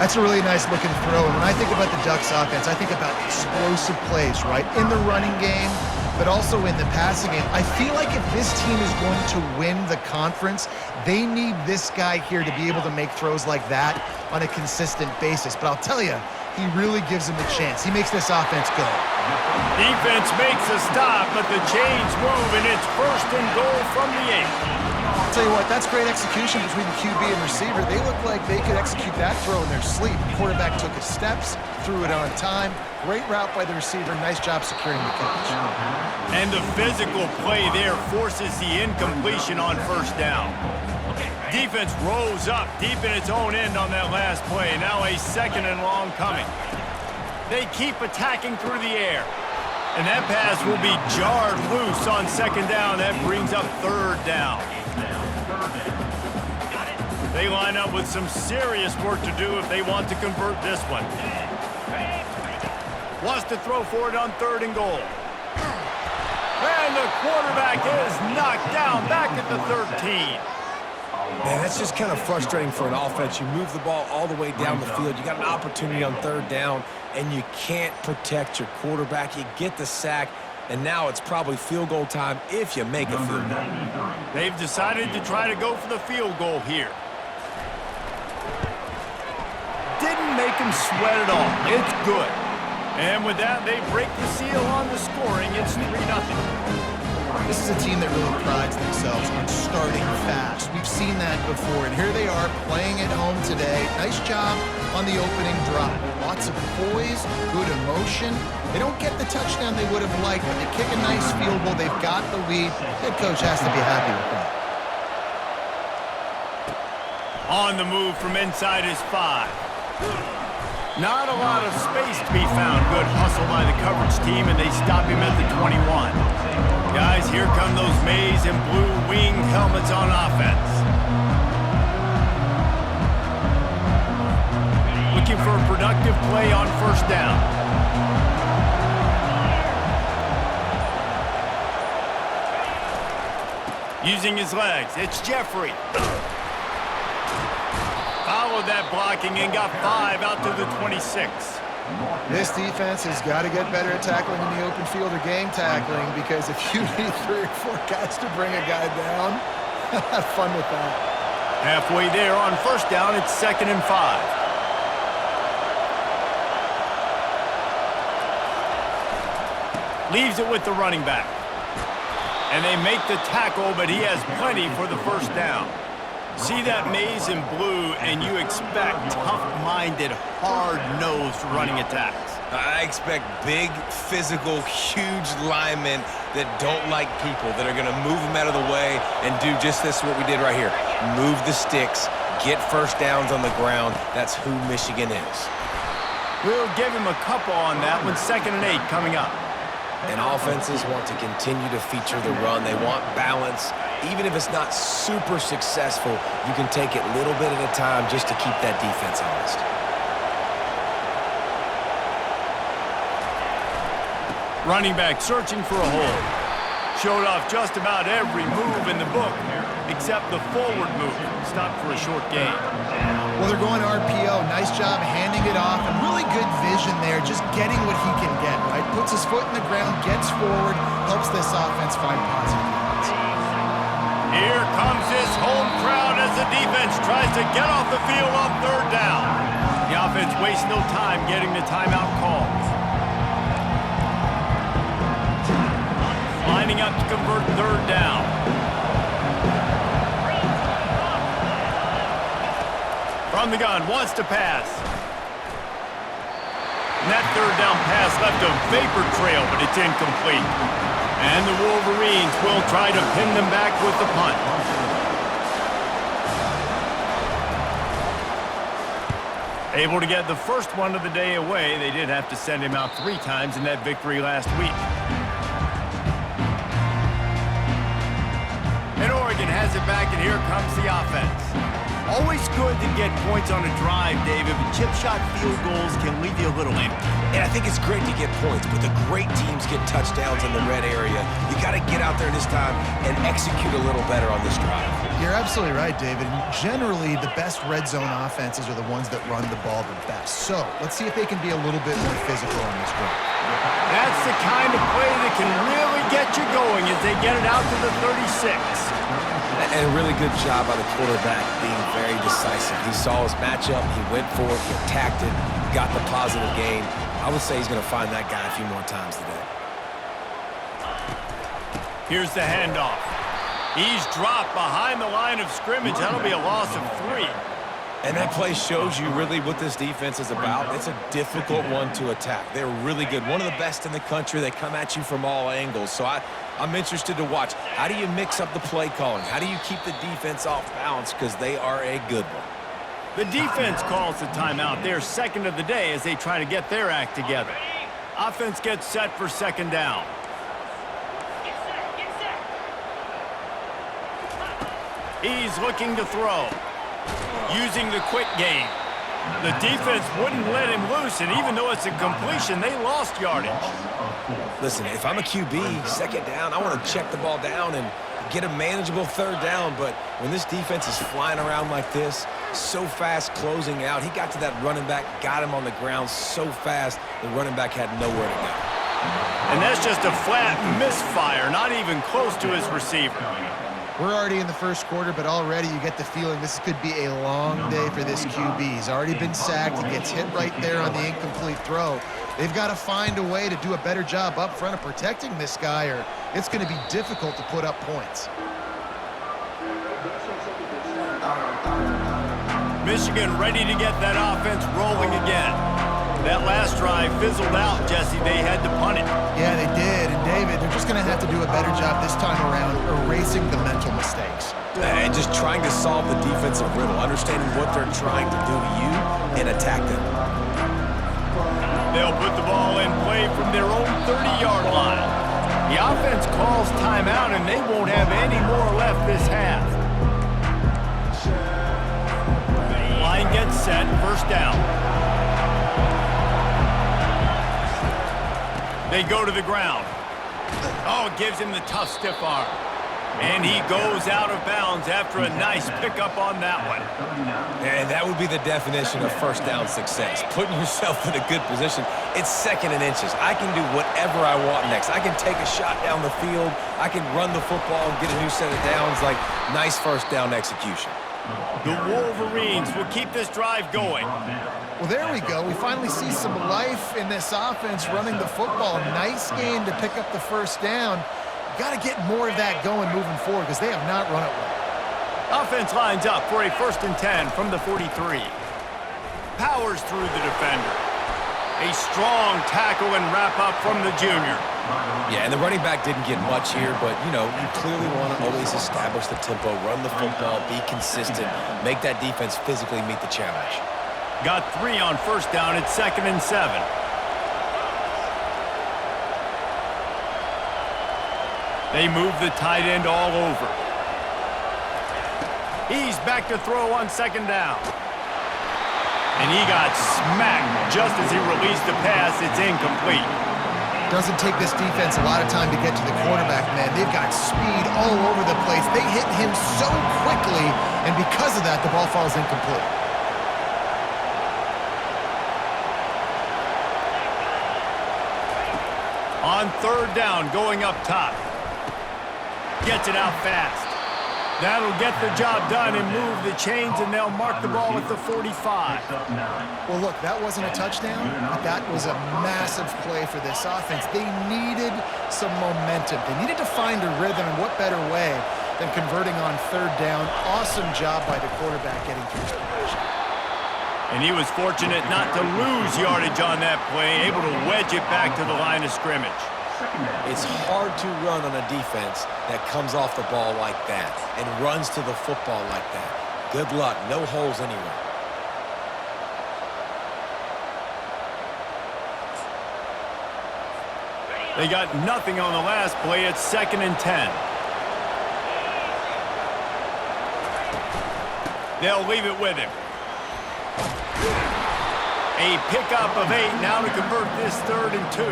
That's a really nice looking throw. And when I think about the Ducks offense, I think about explosive plays, right? In the running game, but also in the passing game. I feel like if this team is going to win the conference, they need this guy here to be able to make throws like that on a consistent basis. But I'll tell you, he really gives them a chance. He makes this offense go. Defense makes a stop, but the chains move, and it's 1st and goal from the 8. I'll tell you what, that's great execution between the QB and receiver. They look like they could execute that throw in their sleep. The quarterback took his steps, threw it on time. Great route by the receiver. Nice job securing the catch. And the physical play there forces the incompletion on 1st down. Defense rose up deep in its own end on that last play. Now a 2nd and long coming. They keep attacking through the air. And that pass will be jarred loose on 2nd down. That brings up 3rd down. They line up with some serious work to do if they want to convert this one. Wants to throw for it on 3rd and goal. And the quarterback is knocked down back at the 13. Man, that's just kind of frustrating for an offense. You move the ball all the way down the field. You got an opportunity on 3rd down, and you can't protect your quarterback. You get the sack, and now it's probably field goal time if you make a field goal. They've decided to try to go for the field goal here. Didn't make him sweat at all. It's good. And with that, they break the seal on the scoring. It's 3-0. This is a team that really prides themselves on starting fast. We've seen that before, and here they are playing at home today. Nice job on the opening drive. Lots of poise, good emotion. They don't get the touchdown they would have liked, but they kick a nice field goal. They've got the lead. Head coach has to be happy with that. On the move from inside his 5. Not a lot of space to be found. Good hustle by the coverage team, and they stop him at the 21. Guys, here come those maize and blue winged helmets on offense. Looking for a productive play on 1st down. Using his legs, it's Jeffrey. Followed that blocking and got 5 out to the 26. This defense has got to get better at tackling in the open field or game tackling, because if you need 3 or 4 guys to bring a guy down, have fun with that. Halfway there on 1st down, it's 2nd and 5. Leaves it with the running back. And they make the tackle, but he has plenty for the 1st down. See that maize and blue, and you expect tough-minded, hard-nosed running attacks. I expect big, physical, huge linemen that don't like people, that are going to move them out of the way and do just this, what we did right here. Move the sticks, get 1st downs on the ground. That's who Michigan is. We'll give him a couple on that one. 2nd and 8 coming up. And offenses want to continue to feature the run. They want balance. Even if it's not super successful, you can take it little bit at a time just to keep that defense honest. Running back searching for a hole. Showed off just about every move in the book, except the forward move. Stopped for a short gain. Well, they're going RPO. Nice job handing it off, and really good vision there, just getting what he can get, right? Puts his foot in the ground, gets forward, helps this offense find positive yards. Here comes this home crowd as the defense tries to get off the field on 3rd down. The offense wastes no time getting the timeout called. Lining up to convert 3rd down. From the gun, wants to pass. And that 3rd down pass left a vapor trail, but it's incomplete. And the Wolverines will try to pin them back with the punt. Able to get the first one of the day away. They did have to send him out 3 times in that victory last week. And Oregon has it back, and here comes the offense. Always good to get points on a drive, David, but chip shot field goals can leave you a little empty. And I think it's great to get points, but the great teams get touchdowns in the red area. You got to get out there this time and execute a little better on this drive. You're absolutely right, David. And generally, the best red zone offenses are the ones that run the ball the best. So let's see if they can be a little bit more physical on this drive. That's the kind of play that can really get you going as they get it out to the 36. And a really good job by the quarterback being very decisive. He saw his matchup, he went for it, he attacked it, got the positive gain. I would say he's going to find that guy a few more times today. Here's the handoff. He's dropped behind the line of scrimmage. That'll be a loss of 3. And that play shows you really what this defense is about. It's a difficult one to attack. They're really good. One of the best in the country. They come at you from all angles. So I'm interested to watch. How do you mix up the play calling? How do you keep the defense off balance? Because they are a good one. The defense calls the timeout. They're second of the day as they try to get their act together. Offense gets set for second down. He's looking to throw. Using the quick game. The defense wouldn't let him loose, and even though it's a completion, they lost yardage. Listen, if I'm a QB, second down, I want to check the ball down and get a manageable third down, but when this defense is flying around like this, so fast closing out, he got to that running back, got him on the ground so fast, the running back had nowhere to go. And that's just a flat misfire, not even close to his receiver. We're already in the first quarter, but already you get the feeling this could be a long day for this QB. He's already been sacked. He gets hit right there on the incomplete throw. They've got to find a way to do a better job up front of protecting this guy, or it's going to be difficult to put up points. Michigan ready to get that offense rolling again. That last drive fizzled out, Jesse. They had to punt it. Yeah, they did. And David, they're just going to have to do a better job this time around erasing the mental mistakes. And just trying to solve the defensive riddle, understanding what they're trying to do to you and attack them. They'll put the ball in play from their own 30-yard line. The offense calls timeout, and they won't have any more left this half. Line gets set, first down. They go to the ground. Oh, it gives him the tough, stiff arm. And he goes out of bounds after a nice pickup on that one. And that would be the definition of first down success. Putting yourself in a good position. It's second and inches. I can do whatever I want next. I can take a shot down the field. I can run the football and get a new set of downs. Like, nice first down execution. The Wolverines will keep this drive going. Well, there we go. We finally see some life in this offense running the football. Nice game to pick up the first down. Got to get more of that going moving forward because they have not run it well. Offense lines up for a 1st and 10 from the 43. Powers through the defender. A strong tackle and wrap up from the junior. Yeah, and the running back didn't get much here, but, you know, you clearly want to always establish the tempo, run the football, be consistent, make that defense physically meet the challenge. Got 3 on first down at 2nd and 7. They move the tight end all over. He's back to throw on 2nd down. And he got smacked just as he released the pass. It's incomplete. Doesn't take this defense a lot of time to get to the quarterback, man. They've got speed all over the place. They hit him so quickly, and because of that, the ball falls incomplete. On 3rd down, going up top. Gets it out fast. That'll get the job done and move the chains, and they'll mark the ball at the 45. Well, look, that wasn't a touchdown, but that was a massive play for this offense. They needed some momentum. They needed to find a rhythm, and what better way than converting on 3rd down. Awesome job by the quarterback getting through his progression. And he was fortunate not to lose yardage on that play, able to wedge it back to the line of scrimmage. It's hard to run on a defense that comes off the ball like that and runs to the football like that. Good luck. No holes anywhere. They got nothing on the last play. It's 2nd and 10. They'll leave it with him. A pickup of 8 now to convert this 3rd and 2.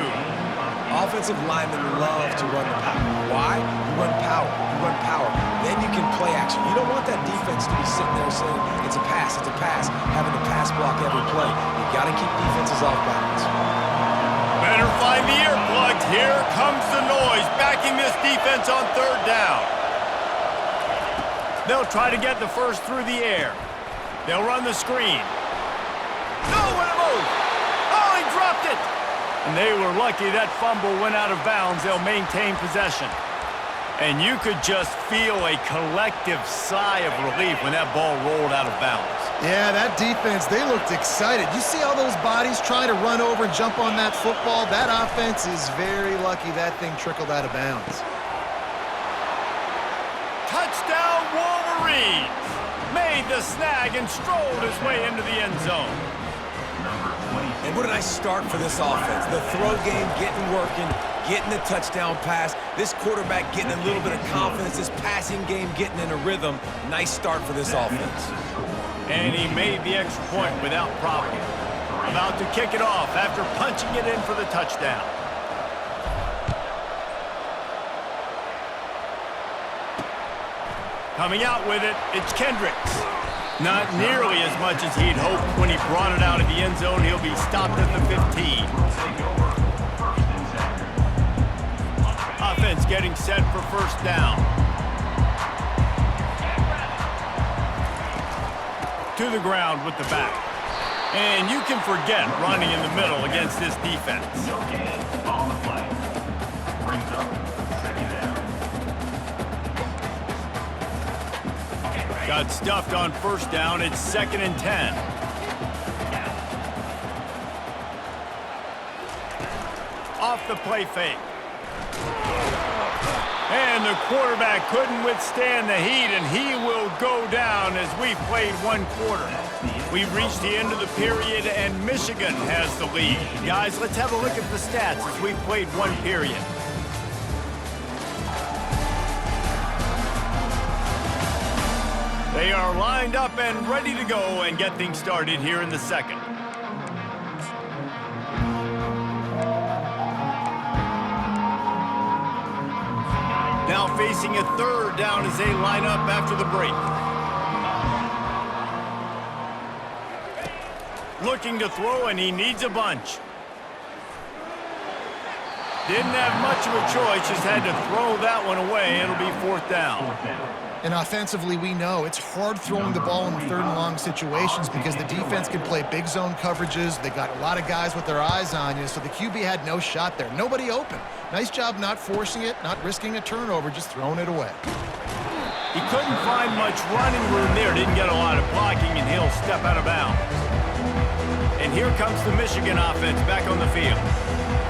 Offensive linemen love to run the power. Why? You run power. You run power. Then you can play action. You don't want that defense to be sitting there saying, it's a pass, having to pass block every play. You got to keep defenses off balance. Better find the earplugs. Here comes the noise, backing this defense on 3rd down. They'll try to get the first through the air. They'll run the screen. No, what a move! Oh, he dropped it! And they were lucky that fumble went out of bounds. They'll maintain possession. And you could just feel a collective sigh of relief when that ball rolled out of bounds. Yeah, that defense, they looked excited. You see all those bodies trying to run over and jump on that football? That offense is very lucky that thing trickled out of bounds. Touchdown, Wolverines! Made the snag and strolled his way into the end zone. And what a nice start for this offense. The throw game getting working, getting the touchdown pass. This quarterback getting a little bit of confidence. This passing game getting in a rhythm. Nice start for this offense. And he made the extra point without problem. About to kick it off after punching it in for the touchdown. Coming out with it, it's Kendricks. Not nearly as much as he'd hoped when he brought it out of the end zone. He'll be stopped at the 15. Offense getting set for 1st down. To the ground with the back. And you can forget running in the middle against this defense. Got stuffed on 1st down. It's 2nd and 10. Off the play fake. And the quarterback couldn't withstand the heat, and he will go down as we've played 1 quarter. We've reached the end of the period, and Michigan has the lead. Guys, let's have a look at the stats as we've played 1 period. They are lined up and ready to go and get things started here in the 2nd. Now facing a 3rd down as they line up after the break. Looking to throw, and he needs a bunch. Didn't have much of a choice, just had to throw that one away. It'll be 4th down. And offensively, we know it's hard throwing the ball in 3rd and long situations because the defense can play big zone coverages. They got a lot of guys with their eyes on you, so the QB had no shot there. Nobody open. Nice job not forcing it, not risking a turnover, just throwing it away. He couldn't find much running room there. Didn't get a lot of blocking, and he'll step out of bounds. And here comes the Michigan offense back on the field.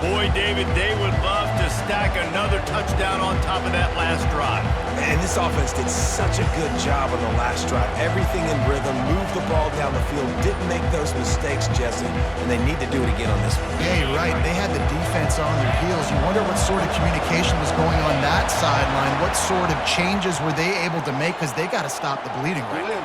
Boy, David, they would love to stack another touchdown on top of that last drive. And this offense did such a good job on the last drive. Everything in rhythm, moved the ball down the field, didn't make those mistakes, Jesse, and they need to do it again on this one. Yeah, you're right. They had the defense on their heels. You wonder what sort of communication was going on that sideline. What sort of changes were they able to make because they got to stop the bleeding right now.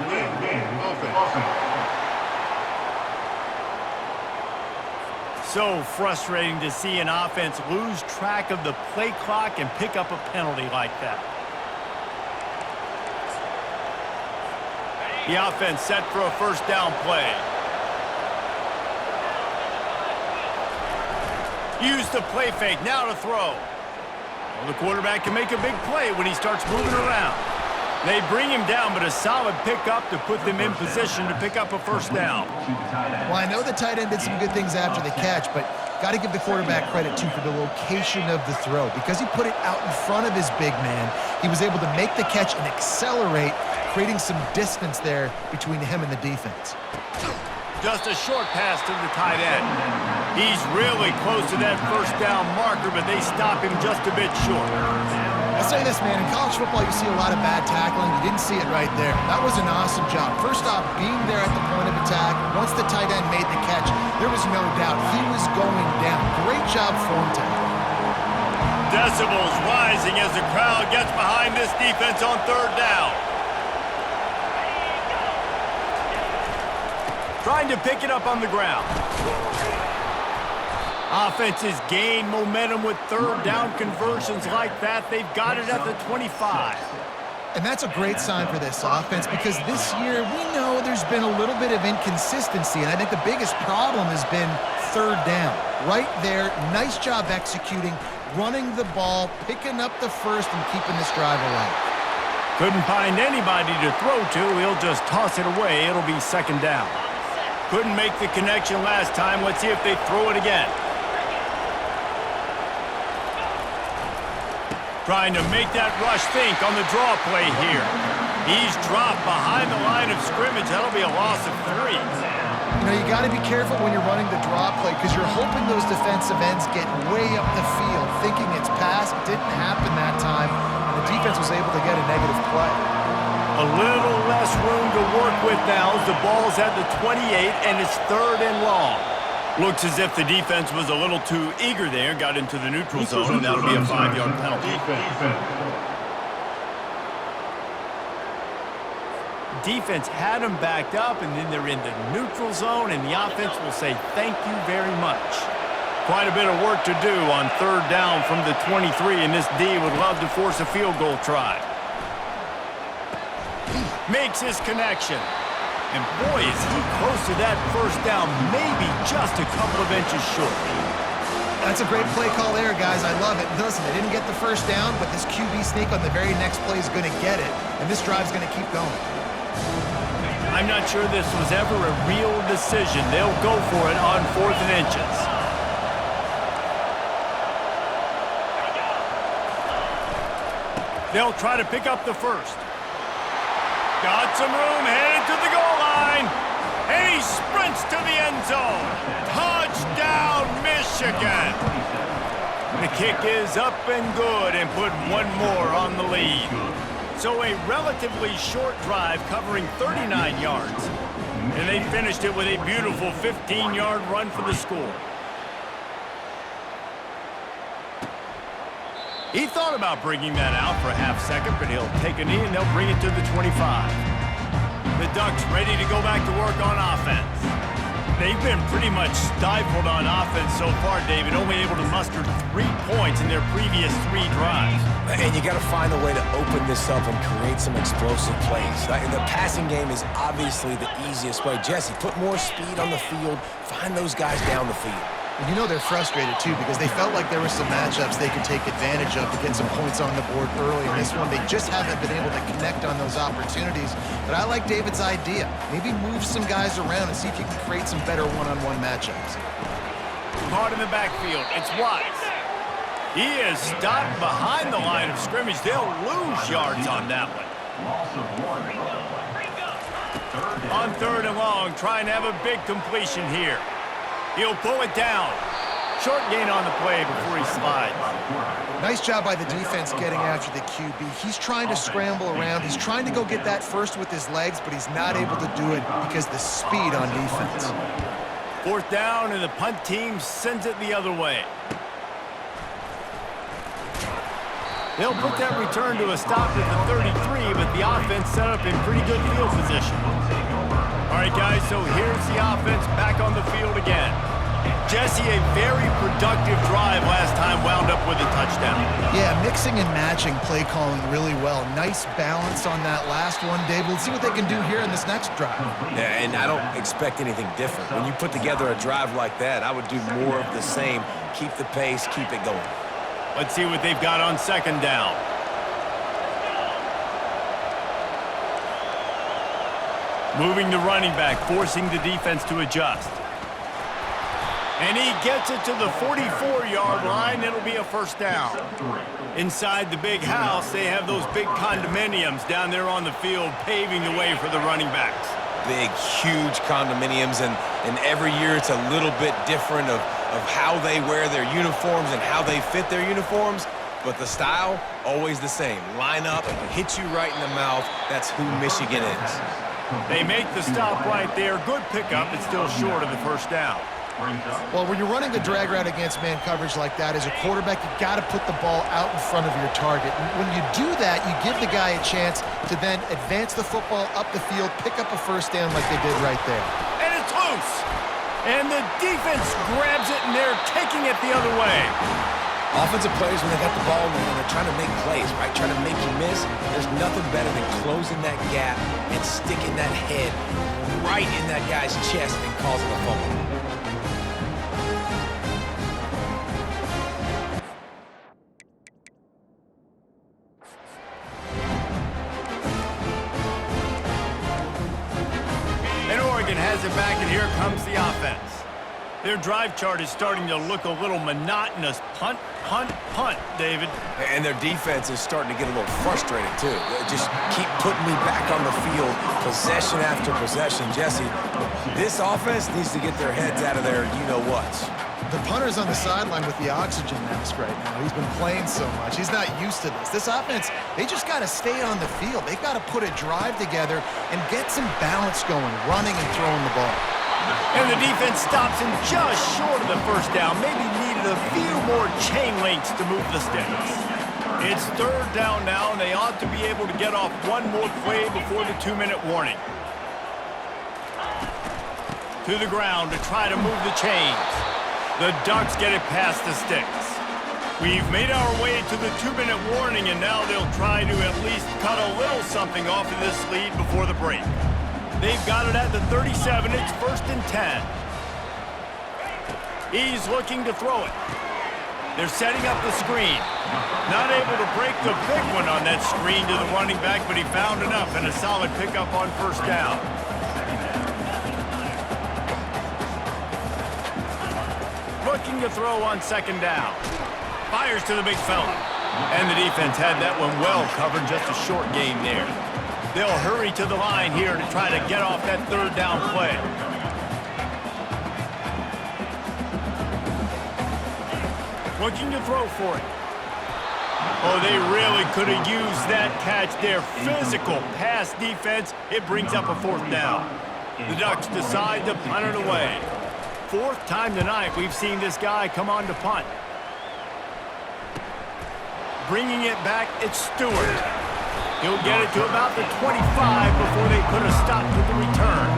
So frustrating to see an offense lose track of the play clock and pick up a penalty like that. The offense set for a 1st down play. Use the play fake, now to throw. Well, the quarterback can make a big play when he starts moving around. They bring him down, but a solid pickup to put them in position to pick up a 1st down. Well, I know the tight end did some good things after the catch, but got to give the quarterback credit, too, for the location of the throw. Because he put it out in front of his big man, he was able to make the catch and accelerate, creating some distance there between him and the defense. Just a short pass to the tight end. He's really close to that 1st down marker, but they stop him just a bit short. I'll say this, man, in college football, you see a lot of bad tackling. You didn't see it right there. That was an awesome job. First off, being there at the point of attack. Once the tight end made the catch, there was no doubt he was going down. Great job form tackle. Decibels rising as the crowd gets behind this defense on 3rd down. Trying to pick it up on the ground. Offenses gain momentum with third down conversions like that. They've got it at the 25. And that's a great sign for this offense because this year we know there's been a little bit of inconsistency, and I think the biggest problem has been third down. Right there, nice job executing, running the ball, picking up the first, and keeping this drive alive. Couldn't find anybody to throw to. He'll just toss it away. It'll be second down. Couldn't make the connection last time. Let's see if they throw it again. Trying to make that rush think on the draw play here. He's dropped behind the line of scrimmage. That'll be a loss of 3. You know, you got to be careful when you're running the draw play because you're hoping those defensive ends get way up the field, thinking it's passed. Didn't happen that time, and the defense was able to get a negative play. A little less room to work with now as the ball's at the 28, and it's third and long. Looks as if the defense was a little too eager there, got into the neutral zone, and that'll be a 5-yard penalty. Defense had them backed up, and then they're in the neutral zone, and the offense will say thank you very much. Quite a bit of work to do on third down from the 23, and this D would love to force a field goal try. Makes his connection. And boy, is he close to that first down, maybe just a couple of inches short. That's a great play call there, guys. I love it. Listen, they didn't get the first down, but this QB sneak on the very next play is going to get it, and this drive's going to keep going. I'm not sure this was ever a real decision. They'll go for it on 4th and inches. They'll try to pick up the first. Got some room, headed to the goal line. And he sprints to the end zone. Touchdown, Michigan. The kick is up and good and put one more on the lead. So a relatively short drive covering 39 yards. And they finished it with a beautiful 15-yard run for the score. He thought about bringing that out for a half second, but he'll take a knee and they'll bring it to the 25. The Ducks ready to go back to work on offense. They've been pretty much stifled on offense so far, David, only able to muster 3 points in their previous 3 drives. And you got to find a way to open this up and create some explosive plays. The passing game is obviously the easiest way. Jesse, put more speed on the field, find those guys down the field. And you know they're frustrated, too, because they felt like there were some matchups they could take advantage of to get some points on the board early. In this one, they just haven't been able to connect on those opportunities. But I like David's idea. Maybe move some guys around and see if you can create some better one-on-one matchups. Caught in the backfield. It's Watts. He is stopped behind the line of scrimmage. They'll lose yards on that one. On 3rd and long, trying to have a big completion here. He'll pull it down. Short gain on the play before he slides. Nice job by the defense getting after the QB. He's trying to scramble around. He's trying to go get that first with his legs, but he's not able to do it because the speed on defense. 4th down, and the punt team sends it the other way. They'll put that return to a stop at the 33, but the offense set up in pretty good field position. All right, guys, so here's the offense back on the field again. Jesse, a very productive drive last time, wound up with a touchdown. Yeah, mixing and matching play calling really well. Nice balance on that last one, Dave. We'll see what they can do here in this next drive. Yeah, and I don't expect anything different. When you put together a drive like that, I would do more of the same. Keep the pace, keep it going. Let's see what they've got on 2nd down. Moving the running back, forcing the defense to adjust. And he gets it to the 44-yard line. It'll be a first down. Inside the big house, they have those big condominiums down there on the field, paving the way for the running backs. Big, huge condominiums, and every year it's a little bit different of how they wear their uniforms and how they fit their uniforms. But the style, always the same. Line up, hit you right in the mouth. That's who Michigan is. They make the stop right there. Good pickup. It's still short of the first down. Well, when you're running the drag route against man coverage like that, as a quarterback, you got to put the ball out in front of your target. And when you do that, you give the guy a chance to then advance the football up the field, pick up a first down like they did right there. And it's close. And the defense grabs it, and they're taking it the other way. Offensive players, when they got the ball in their hand, they're trying to make plays, right? Trying to make you miss. There's nothing better than closing that gap and sticking that head right in that guy's chest and causing a fumble. And Oregon has it back, and here comes the offense. Their drive chart is starting to look a little monotonous. Punt, punt, punt, David. And their defense is starting to get a little frustrated, too. They just keep putting me back on the field, possession after possession. Jesse, this offense needs to get their heads out of their you-know-whats. The punter's on the sideline with the oxygen mask right now. He's been playing so much. He's not used to this. This offense, they just got to stay on the field. They've got to put a drive together and get some balance going, running and throwing the ball. And the defense stops him just short of the first down. Maybe needed a few more chain links to move the sticks. It's third down now, and they ought to be able to get off one more play before the 2-minute warning. To the ground to try to move the chains. The Ducks get it past the sticks. We've made our way to the 2-minute warning, and now they'll try to at least cut a little something off of this lead before the break. They've got it at the 37. It's 1st and 10. He's looking to throw it. They're setting up the screen. Not able to break the big one on that screen to the running back, but he found enough and a solid pickup on first down. Looking to throw on 2nd down. Fires to the big fella. And the defense had that one well covered, just a short gain there. They'll hurry to the line here to try to get off that 3rd down play. Looking to throw for it. Oh, they really could have used that catch there. Physical pass defense. It brings up a 4th down. The Ducks decide to punt it away. 4th time tonight we've seen this guy come on to punt. Bringing it back, it's Stewart. He'll get it to about the 25 before they put a stop to the return.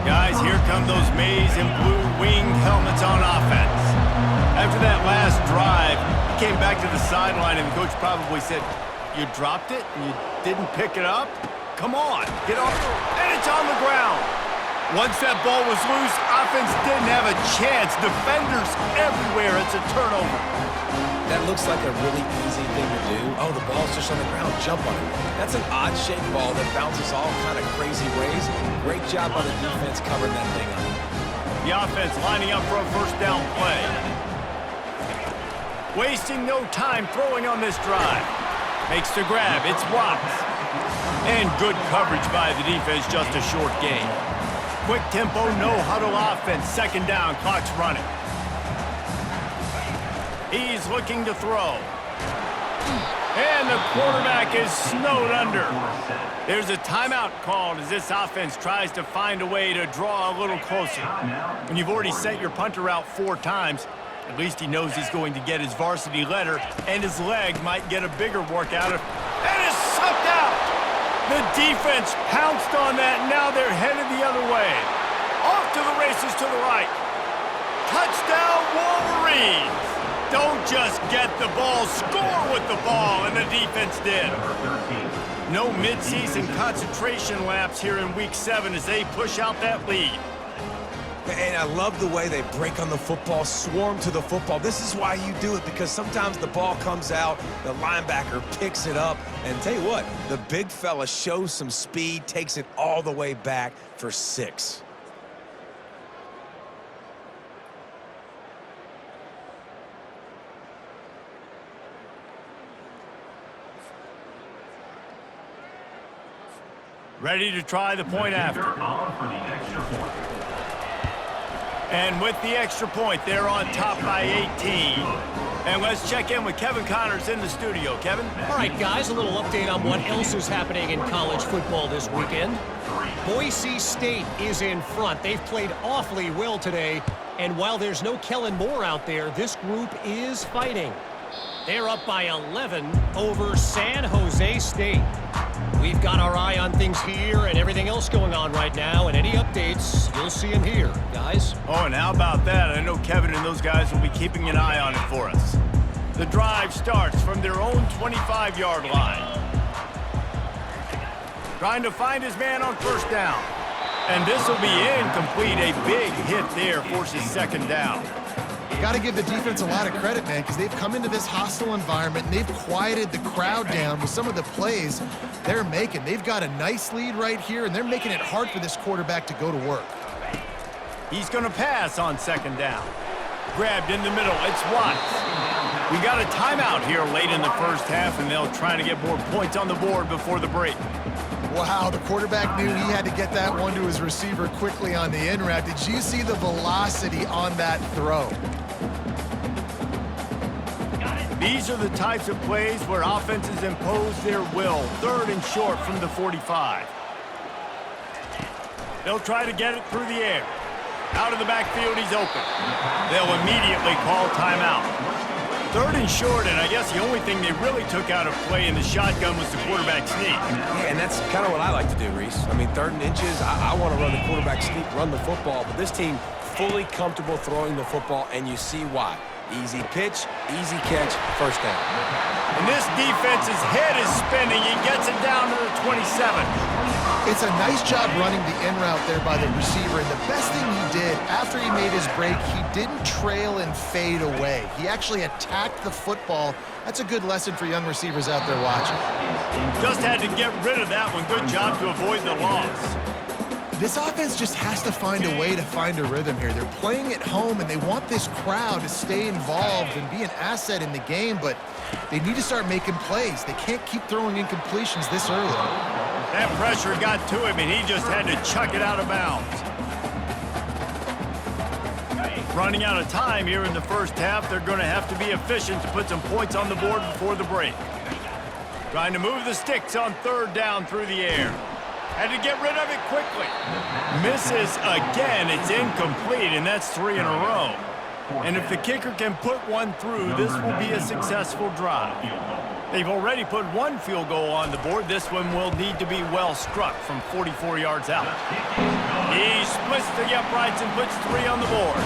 Guys, here come those maize and blue winged helmets on offense. After that last drive, he came back to the sideline and the coach probably said, "You dropped it and you didn't pick it up? Come on, get off." And it's on the ground. Once that ball was loose, offense didn't have a chance. Defenders everywhere. It's a turnover. That looks like a really easy thing to do. Oh, the ball's just on the ground. Jump on it. That's an odd-shaped ball that bounces all kind of crazy ways. Great job by the defense covering that thing up. The offense lining up for a 1st down play. Wasting no time throwing on this drive. Makes the grab. It's Watts. And good coverage by the defense, just a short gain. Quick tempo, no huddle offense. 2nd down, clock's running. He's looking to throw. And the quarterback is snowed under. There's a timeout called as this offense tries to find a way to draw a little closer. When you've already sent your punter out 4 times, at least he knows he's going to get his varsity letter, and his leg might get a bigger workout. And it's sucked out. The defense pounced on that, and now they're headed the other way. Off to the races to the right. Touchdown, Wolverines. Don't just get the ball, score with the ball, and the defense did. No midseason concentration laps here in Week 7 as they push out that lead. And I love the way they break on the football, swarm to the football. This is why you do it, because sometimes the ball comes out, the linebacker picks it up, and tell you what, the big fella shows some speed, takes it all the way back for 6. Ready to try the point after. And with the extra point, they're on top by 18. And let's check in with Kevin Connors in the studio. Kevin? All right, guys, a little update on what else is happening in college football this weekend. Boise State is in front. They've played awfully well today. And while there's no Kellen Moore out there, this group is fighting. They're up by 11 over San Jose State. We've got our eye on things here and everything else going on right now, and any updates, you'll see them here, guys. Oh, and how about that? I know Kevin and those guys will be keeping an eye on it for us. The drive starts from their own 25-yard line. Trying to find his man on first down. And this will be incomplete. A big hit there forces second down. Got to give the defense a lot of credit, man, because they've come into this hostile environment and they've quieted the crowd down with some of the plays they're making. They've got a nice lead right here, and they're making it hard for this quarterback to go to work. He's going to pass on second down. Grabbed in the middle. It's Watts. We got a timeout here late in the first half, and they'll try to get more points on the board before the break. Wow, the quarterback knew he had to get that one to his receiver quickly on the in route. Did you see the velocity on that throw? These are the types of plays where offenses impose their will. Third and short from the 45. They'll try to get it through the air. Out of the backfield, he's open. They'll immediately call timeout. Third and short, and I guess the only thing they really took out of play in the shotgun was the quarterback sneak. Yeah, and that's kind of what I like to do, Reese. I mean, 3rd and inches, I want to run the quarterback sneak, run the football, but this team fully comfortable throwing the football, and you see why. Easy pitch, easy catch, first down. And this defense's head is spinning. He gets it down to the 27. It's a nice job running the in route there by the receiver, and the best thing he did after he made his break, he didn't trail and fade away. He actually attacked the football. That's a good lesson for young receivers out there watching. Just had to get rid of that one. Good job to avoid the loss. This offense just has to find a way to find a rhythm here. They're playing at home, and they want this crowd to stay involved and be an asset in the game, but they need to start making plays. They can't keep throwing incompletions this early. That pressure got to him, and he just had to chuck it out of bounds. Running out of time here in the first half, they're going to have to be efficient to put some points on the board before the break. Trying to move the sticks on third down through the air. Had to get rid of it quickly. Misses again. It's incomplete, and that's 3 in a row. And if the kicker can put one through, this will be a successful drive. They've already put 1 field goal on the board. This one will need to be well struck from 44 yards out. He splits the uprights and puts 3 on the board.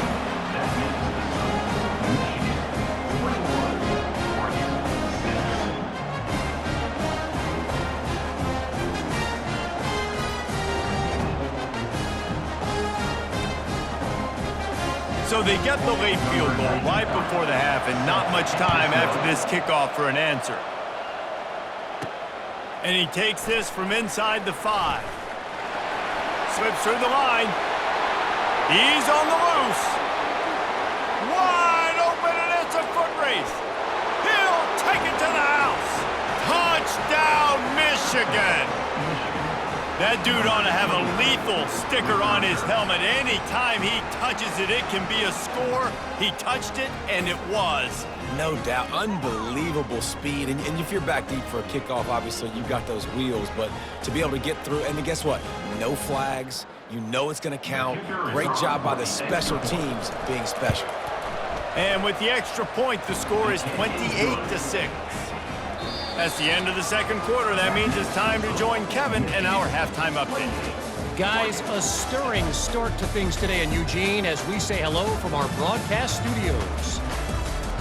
So they get the late field goal right before the half, and not much time after this kickoff for an answer. And he takes this from inside the 5. Slips through the line. He's on the loose. Wide open, and it's a foot race. He'll take it to the house. Touchdown, Michigan. That dude ought to have a lethal sticker on his helmet. Anytime he touches it, it can be a score. He touched it, and it was. No doubt. Unbelievable speed. And if you're back deep for a kickoff, obviously, you've got those wheels. But to be able to get through, and then guess what? No flags. You know it's going to count. Great job by the special teams being special. And with the extra point, the score is 28-6. That's the end of the second quarter. That means it's time to join Kevin in our halftime update. Guys, a stirring start to things today in Eugene as we say hello from our broadcast studios.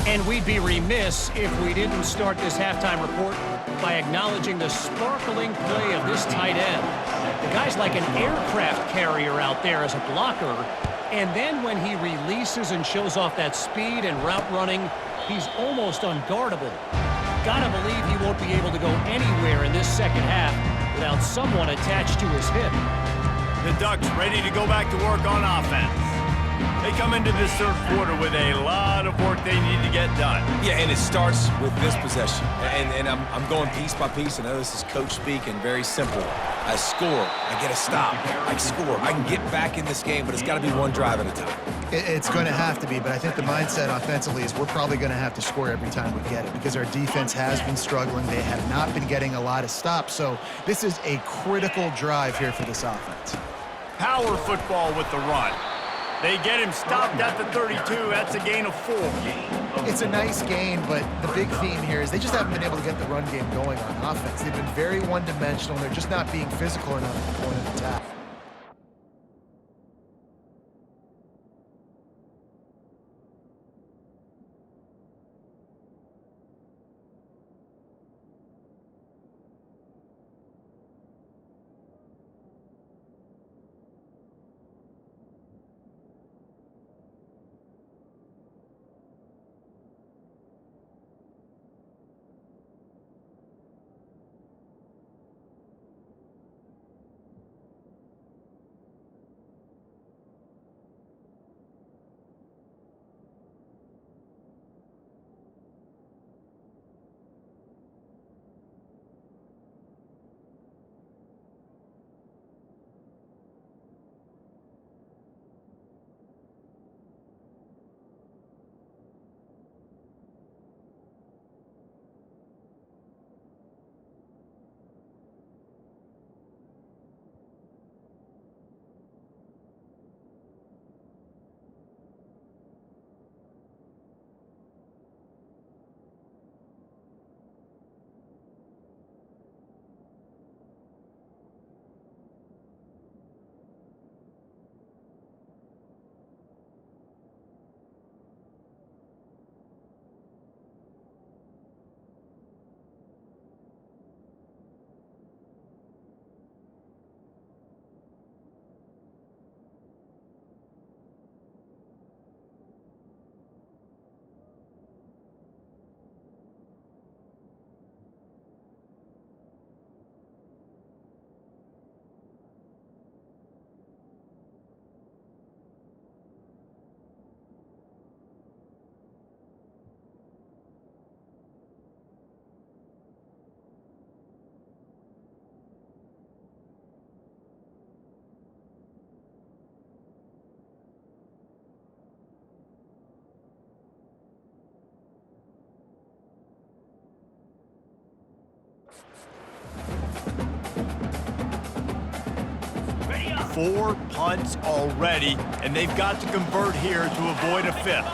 And we'd be remiss if we didn't start this halftime report by acknowledging the sparkling play of this tight end. The guy's like an aircraft carrier out there as a blocker. And then when he releases and shows off that speed and route running, he's almost unguardable. Gotta believe he won't be able to go anywhere in this second half without someone attached to his hip. The Ducks ready to go back to work on offense. They come into this third quarter with a lot of work they need to get done. Yeah, and it starts with this possession. And I'm going piece by piece. I know this is coach speak and very simple. I score, I get a stop, I score. I can get back in this game, but it's got to be one drive at a time. It's going to have to be, but I think the mindset offensively is we're probably going to have to score every time we get it because our defense has been struggling. They have not been getting a lot of stops, so this is a critical drive here for this offense. Power football with the run. They get him stopped at the 32. That's a gain of 4. It's a nice gain, but the big theme here is they just haven't been able to get the run game going on offense. They've been very one-dimensional. They're just not being physical enough at the point of attack. Four punts already, and they've got to convert here to avoid a 5th.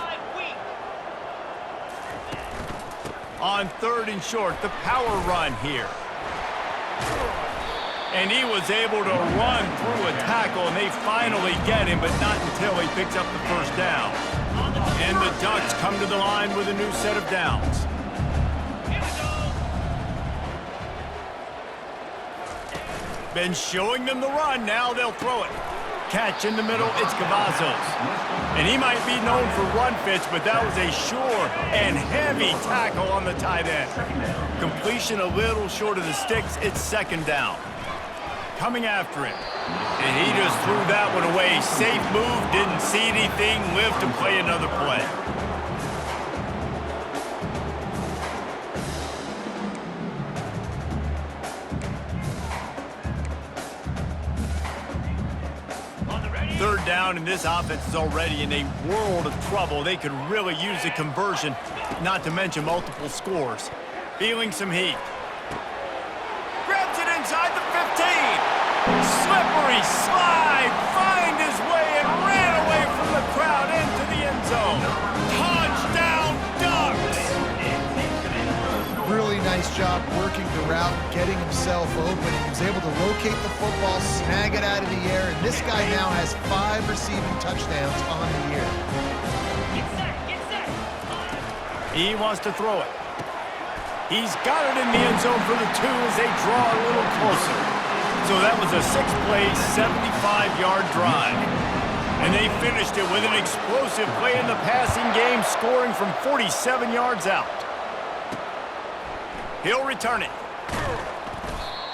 On 3rd and short, the power run here. And he was able to run through a tackle, and they finally get him, but not until he picks up the 1st down. And the Ducks come to the line with a new set of downs. Been showing them the run, now they'll throw it. Catch in the middle, it's Cavazos. And he might be known for run fits, but that was a sure and heavy tackle on the tight end. Completion a little short of the sticks, it's 2nd down. Coming after him. And he just threw that one away. Safe move, didn't see anything, lived to play another play. Third down, and this offense is already in a world of trouble. They could really use a conversion, not to mention multiple scores. Feeling some heat. Grabs it inside the 15. Slippery slide, find his way and ran away from the crowd into the end zone. Touchdown, Ducks! Really nice job working the route, getting himself open. He was able to locate the football, snag it out of the air, and this guy now has 5 receiving touchdowns on the year. He wants to throw it. He's got it in the end zone for the 2 as they draw a little closer. So that was a 6-play, 75-yard drive. And they finished it with an explosive play in the passing game, scoring from 47 yards out. He'll return it.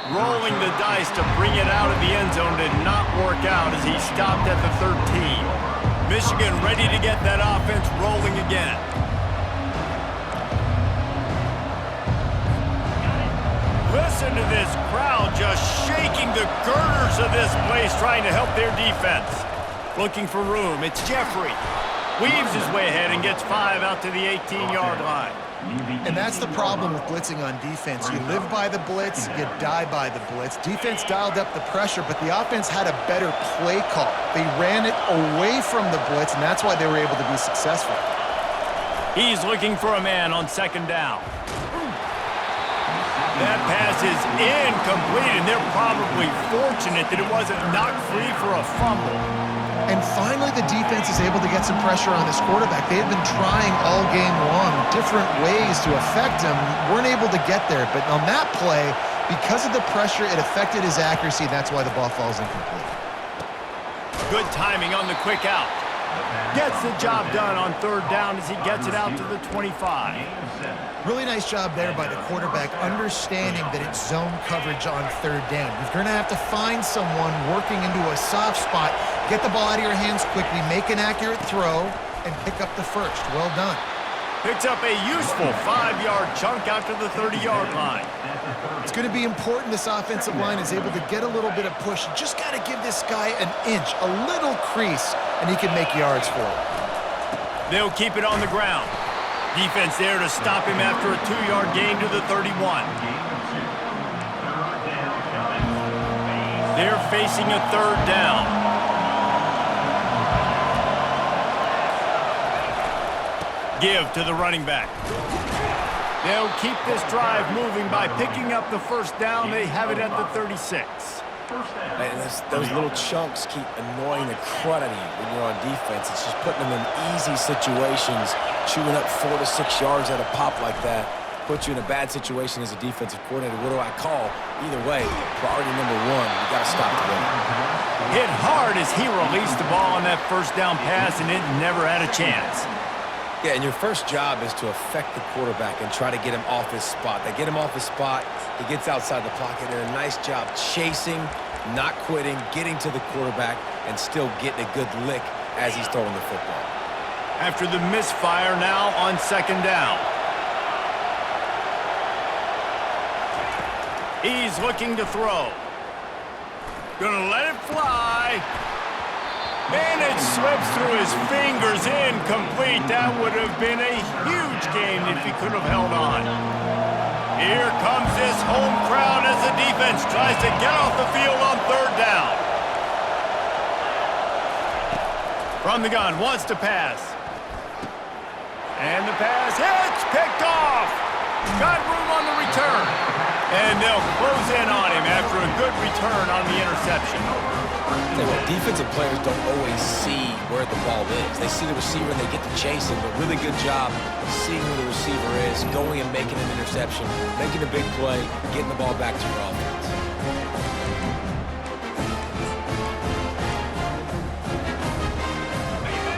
Rolling the dice to bring it out of the end zone did not work out as he stopped at the 13. Michigan ready to get that offense rolling again. Listen to this crowd just shaking the girders of this place, trying to help their defense. Looking for room, it's Jeffrey. Weaves his way ahead and gets 5 out to the 18-yard line. And that's the problem with blitzing on defense. You live by the blitz, you die by the blitz. Defense dialed up the pressure, but the offense had a better play call. They ran it away from the blitz, and that's why they were able to be successful. He's looking for a man on second down. That pass is incomplete, and they're probably fortunate that it wasn't knocked free for a fumble. And finally, the defense is able to get some pressure on this quarterback. They had been trying all game long different ways to affect him, weren't able to get there. But on that play, because of the pressure, it affected his accuracy, and that's why the ball falls incomplete. Good timing on the quick out. Gets the job done on third down as he gets it out to the 25. Really nice job there by the quarterback, understanding that it's zone coverage on third down. You're going to have to find someone working into a soft spot, get the ball out of your hands quickly, make an accurate throw, and pick up the first. Well done. Picks up a useful 5-yard chunk out to the 30-yard line. It's going to be important this offensive line is able to get a little bit of push. You just got to give this guy an inch, a little crease, and he can make yards for it. They'll keep it on the ground. Defense there to stop him after a 2-yard gain to the 31. They're facing a third down. Give to the running back. They'll keep this drive moving by picking up the first down. They have it at the 36. And those little chunks keep annoying the crud out of you when you're on defense. It's just putting them in easy situations, chewing up 4 to 6 yards at a pop like that. Puts you in a bad situation as a defensive coordinator. What do I call? Either way, priority number one, you got to stop the run. Hit hard as he released the ball on that first down pass, and it never had a chance. Yeah, and your first job is to affect the quarterback and try to get him off his spot. They get him off his spot, he gets outside the pocket. They're a nice job chasing, not quitting, getting to the quarterback, and still getting a good lick as he's throwing the football. After the misfire now on second down. He's looking to throw. Gonna let it fly. And it slips through his fingers, incomplete. That would have been a huge game if he could have held on. Here comes this home crowd as the defense tries to get off the field on third down. From the gun, wants to pass. And the pass hits, picked off. Got room on the return. And they'll close in on him after a good return on the interception. Defensive players don't always see where the ball is. They see the receiver and they get to chase him, but really good job seeing who the receiver is, going and making an interception, making a big play, getting the ball back to your offense.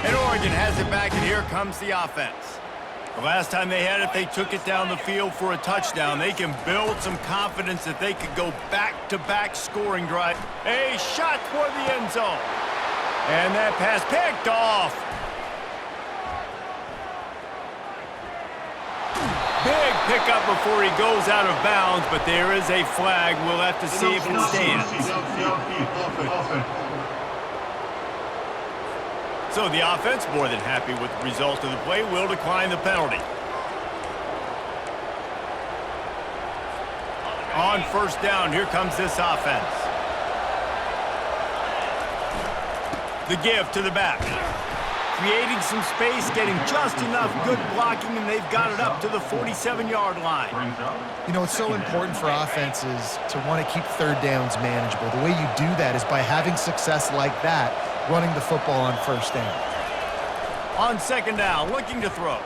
And Oregon has it back, and here comes the offense. The last time they had it, they took it down the field for a touchdown. They can build some confidence that they could go back-to-back scoring drive. A shot toward the end zone. And that pass picked off. Big pickup before he goes out of bounds, but there is a flag. We'll have to see if it stands. So the offense, more than happy with the result of the play, will decline the penalty. On first down, here comes this offense. The give to the back. Creating some space, getting just enough good blocking, and they've got it up to the 47-yard line. You know, it's so important for offenses to want to keep third downs manageable. The way you do that is by having success like that, running the football on first down. On second down, looking to throw.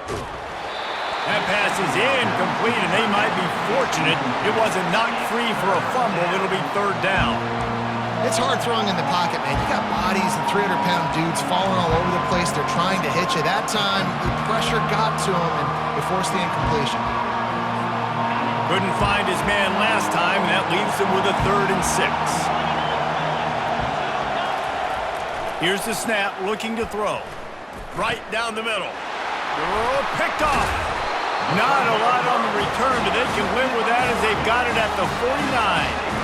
That pass is incomplete, and they might be fortunate it wasn't knocked free for a fumble. It'll be third down. It's hard throwing in the pocket, man. You got bodies and 300-pound dudes falling all over the place. They're trying to hit you. That time, the pressure got to him, and it forced the incompletion. Couldn't find his man last time, and that leaves him with a 3rd and 6. Here's the snap, looking to throw. Right down the middle. Oh, picked off. Not a lot on the return, but they can live with that as they've got it at the 49.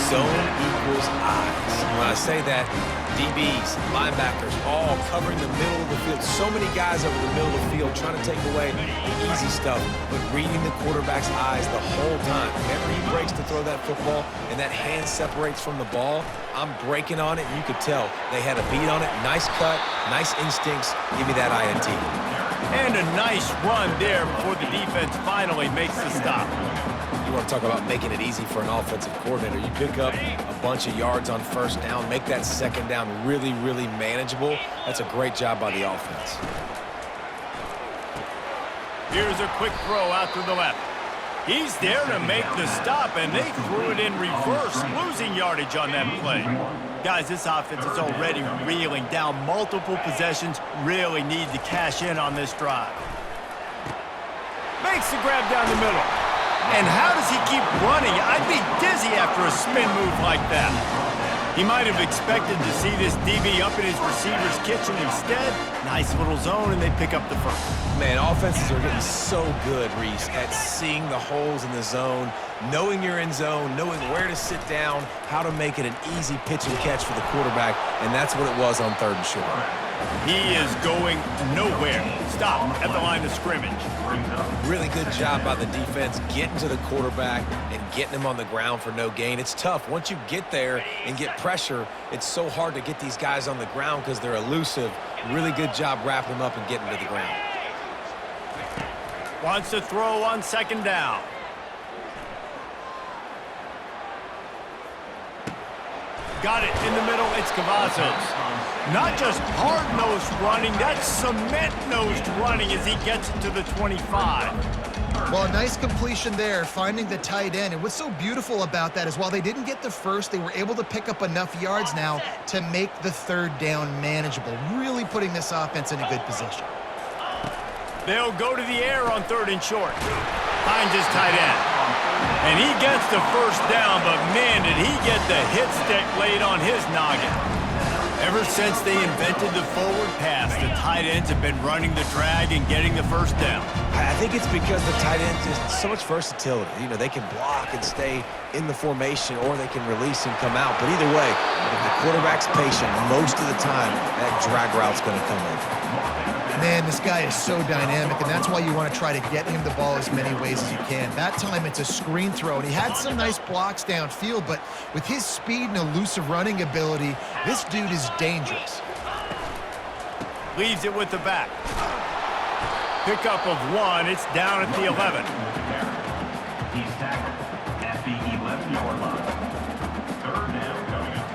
Zone equals eyes. When I say that, DBs, linebackers, all covering the middle of the field. So many guys over the middle of the field trying to take away the easy stuff, but reading the quarterback's eyes the whole time. Whenever he breaks to throw that football and that hand separates from the ball, I'm breaking on it, and you could tell they had a beat on it. Nice cut, nice instincts. Give me that INT. And a nice run there before the defense finally makes the stop. You want to talk about making it easy for an offensive coordinator. You pick up a bunch of yards on first down, make that second down really, really manageable. That's a great job by the offense. Here's a quick throw out to the left. He's there to make the stop, and they threw it in reverse, losing yardage on that play. Guys, this offense is already reeling down multiple possessions, really need to cash in on this drive. Makes the grab down the middle. And how does he keep running? I'd be dizzy after a spin move like that. He might have expected to see this DB up in his receiver's kitchen. Instead, nice little zone, and they pick up the first. Man, offenses are getting so good, Reese, at seeing the holes in the zone, knowing you're in zone, knowing where to sit down, how to make it an easy pitch and catch for the quarterback, and that's what it was on 3rd and short. He is going nowhere. Stop at the line of scrimmage. Really good job by the defense getting to the quarterback and getting him on the ground for no gain. It's tough. Once you get there and get pressure, it's so hard to get these guys on the ground because they're elusive. Really good job wrapping them up and getting to the ground. Wants to throw on 2nd down. Got it in the middle. It's Cavazos. Not just hard-nosed running, that's cement-nosed running as he gets it to the 25. Well, a nice completion there, finding the tight end. And what's so beautiful about that is while they didn't get the first, they were able to pick up enough yards now to make the 3rd down manageable, really putting this offense in a good position. They'll go to the air on 3rd and short. Finds his tight end. And he gets the first down, but man, did he get the hit stick laid on his noggin. Ever since they invented the forward pass, the tight ends have been running the drag and getting the first down. I think it's because the tight ends is so much versatility. You know, they can block and stay in the formation, or they can release and come out. But either way, if the quarterback's patient, most of the time, that drag route's going to come in. Man, this guy is so dynamic, and that's why you want to try to get him the ball as many ways as you can. That time, it's a screen throw, and he had some nice blocks downfield, but with his speed and elusive running ability, this dude is dangerous. Leaves it with the back. Pickup of 1. It's down at the 11. He's tackled at the 11-yard line. 3rd down coming up.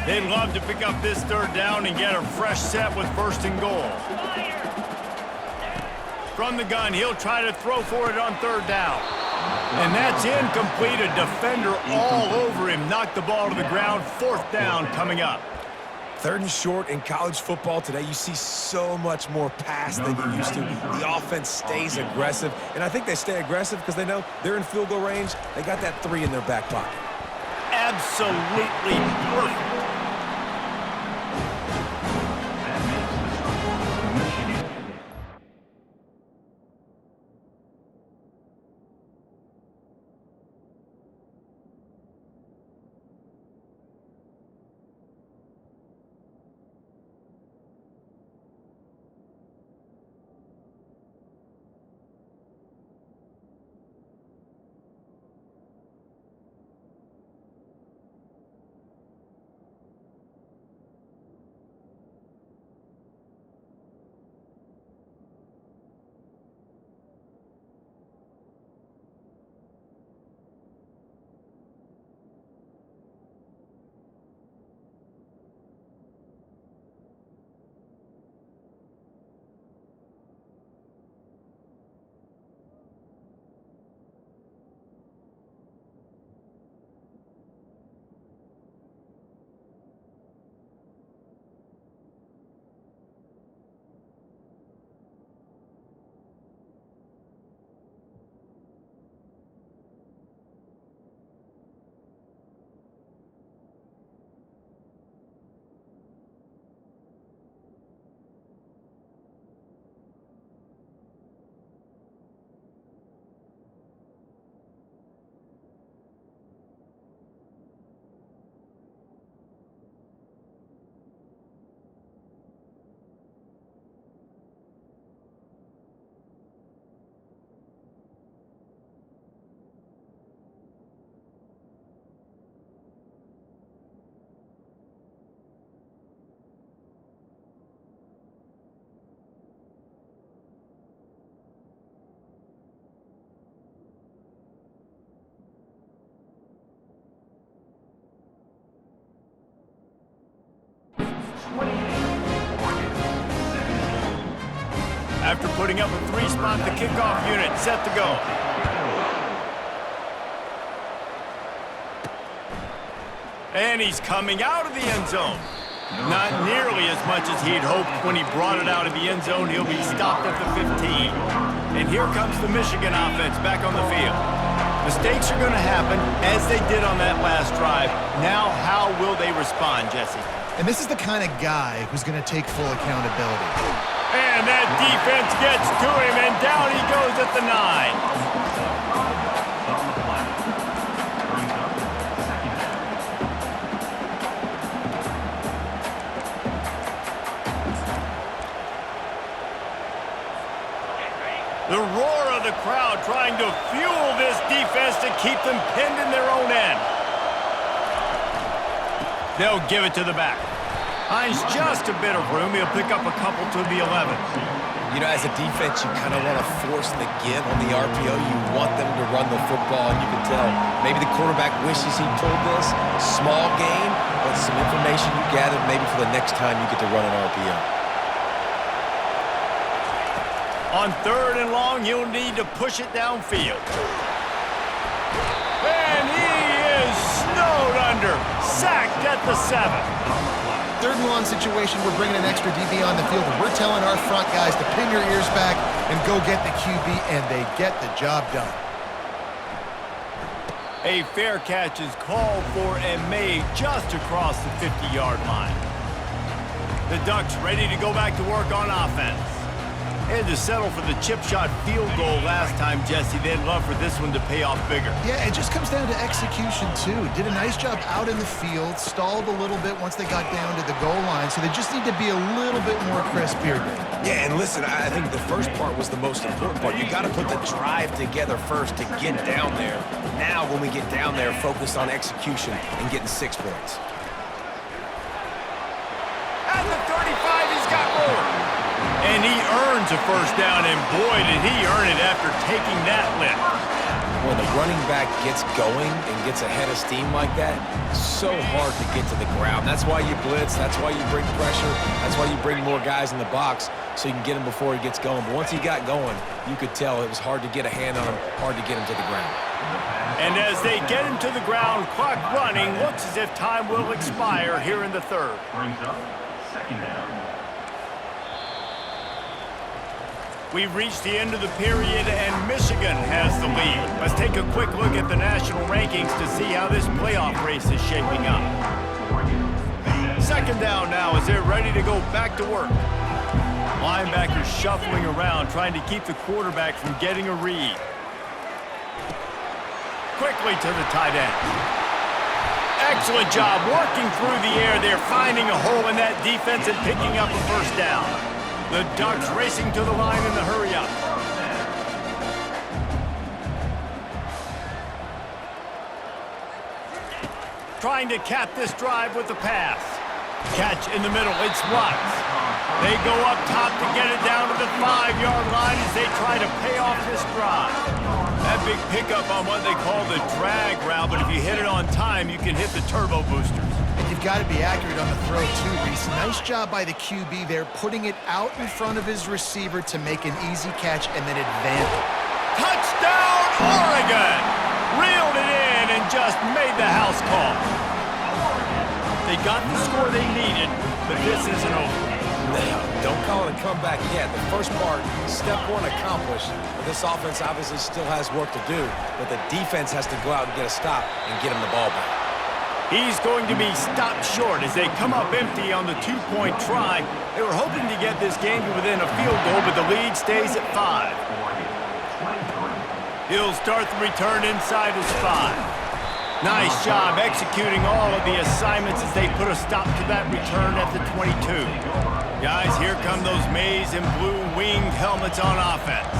They'd love to pick up this 3rd down and get a fresh set with 1st and goal. From the gun, he'll try to throw for it on 3rd down. And that's incomplete. A defender all over him. Knocked the ball to the ground. 4th down coming up. 3rd and short in college football today, you see so much more pass than you used to. The offense stays aggressive, and I think they stay aggressive because they know they're in field goal range. They got that 3 in their back pocket. Absolutely perfect. after putting up a 3-spot, the kickoff unit set to go. And he's coming out of the end zone. Not nearly as much as he'd hoped when he brought it out of the end zone. He'll be stopped at the 15. And here comes the Michigan offense back on the field. Mistakes are going to happen, as they did on that last drive. Now, how will they respond, Jesse? And this is the kind of guy who's going to take full accountability. And that defense gets to him, and down he goes at the 9. The roar of the crowd trying to fuel this defense to keep them pinned in their own end. They'll give it to the back. Finds just a bit of room. He'll pick up a couple to the 11. You know, as a defense, you kind of want to force the give on the RPO. You want them to run the football, and you can tell maybe the quarterback wishes he pulled this. Small gain, but some information you gathered maybe for the next time you get to run an RPO. On 3rd and long, you'll need to push it downfield. And he is snowed under. Sacked at the 7. 3rd and long situation, we're bringing an extra DB on the field, and we're telling our front guys to pin your ears back and go get the QB, and they get the job done. A fair catch is called for and made just across the 50-yard line. The Ducks ready to go back to work on offense. Had to settle for the chip shot field goal last time, Jesse. They'd love for this one to pay off bigger. Yeah, it just comes down to execution, too. Did a nice job out in the field, stalled a little bit once they got down to the goal line, so they just need to be a little bit more crisp here. Yeah, and listen, I think the first part was the most important part. You got to put the drive together first to get down there. Now, when we get down there, focus on execution and getting 6 points. At the 35, he's got more. And he earns a first down, and boy, did he earn it after taking that lift. When the running back gets going and gets ahead of steam like that, it's so hard to get to the ground. That's why you blitz. That's why you bring pressure. That's why you bring more guys in the box so you can get him before he gets going. But once he got going, you could tell it was hard to get a hand on him, hard to get him to the ground. And as they get him to the ground, clock running, looks as if time will expire here in the 3rd. Brings up 2nd down. We've reached the end of the period, and Michigan has the lead. Let's take a quick look at the national rankings to see how this playoff race is shaping up. 2nd down now as they're ready to go back to work. Linebackers shuffling around, trying to keep the quarterback from getting a read. Quickly to the tight end. Excellent job working through the air. They're finding a hole in that defense and picking up a first down. The Ducks racing to the line in the hurry-up. Trying to cap this drive with the pass. Catch in the middle. It's Watts. They go up top to get it down to the 5-yard line as they try to pay off this drive. That big pickup on what they call the drag route, but if you hit it on time, you can hit the turbo boosters. You've got to be accurate on the throw, too, Reese. Nice job by the QB there, putting it out in front of his receiver to make an easy catch and then advance. Touchdown, Oregon! Reeled it in and just made the house call. They got the score they needed, but this isn't over. No, don't call it a comeback yet. The first part, step 1 accomplished. But this offense obviously still has work to do, but the defense has to go out and get a stop and get him the ball back. He's going to be stopped short as they come up empty on the 2-point try. They were hoping to get this game to within a field goal, but the lead stays at 5. He'll start the return inside his 5. Nice job executing all of the assignments as they put a stop to that return at the 22. Guys, here come those maize and blue winged helmets on offense.